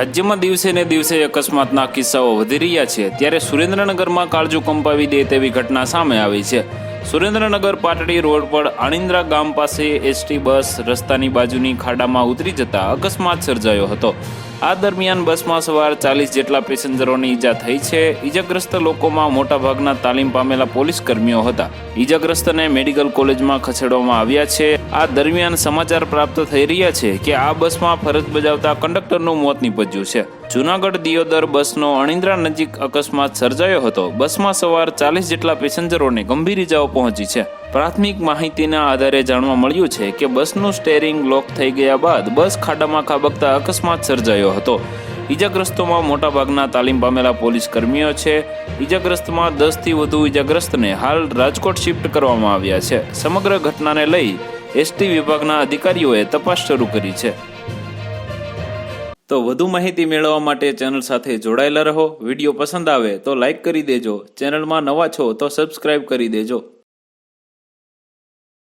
રાજ્યમાં દિવસે ને દિવસે અકસ્માતના કિસ્સાઓ વધી રહ્યા છે, ત્યારે સુરેન્દ્રનગરમાં કાળજુ કંપાવી દે તેવી ઘટના સામે આવી છે। સુરેન્દ્રનગર પાટડી રોડ પર આણિંદ્રા ગામ પાસે એસટી બસ રસ્તાની બાજુની ખાડામાં ઉતરી જતા અકસ્માત સર્જાયો હતો। આ દરમિયાન બસમાં સવાર 40 જેટલા પેસેન્જરોની ઈજા થઈ છે। ઈજાગ્રસ્ત લોકોમાં મોટાભાગના તાલીમ પામેલા પોલીસ કર્મીઓ હતા। ઈજાગ્રસ્તને મેડિકલ કોલેજમાં ખસેડવામાં આવ્યા છે। આ દરમિયાન સમાચાર પ્રાપ્ત થઈ રહ્યા છે કે આ બસમાં ફરજ બજાવતા કંડક્ટરનું મોત નીપજ્યું છે। જૂનાગઢ દિયોદર બસનો આણિંદ્રા નજીક અકસ્માત સર્જાયો હતો। બસમાં સવાર 40 જેટલા પેસેન્જરોને ગંભીર ઈજાઓ પહોંચી છે। પ્રાથમિક માહિતીના આધારે જાણવા મળ્યું છે કે બસનું સ્ટેરિંગ લોક થઈ ગયા બાદ બસ ખાડામાં ખાબકતા અકસ્માત સર્જાયો હતો। ઈજાગ્રસ્તોમાં મોટાભાગના તાલીમ પામેલા પોલીસ કર્મીઓ છે। ઈજાગ્રસ્તમાં 10થી વધુ ઈજાગ્રસ્તને હાલ રાજકોટ શિફ્ટ કરવામાં આવ્યા છે। સમગ્ર ઘટનાને લઈ એસટી વિભાગના અધિકારીઓએ તપાસ શરૂ કરી છે। તો વધુ માહિતી મેળવવા માટે ચેનલ સાથે જોડાયેલા રહો। વિડીયો પસંદ આવે તો લાઈક કરી દેજો। ચેનલમાં નવા છો તો સબસ્ક્રાઇબ કરી દેજો।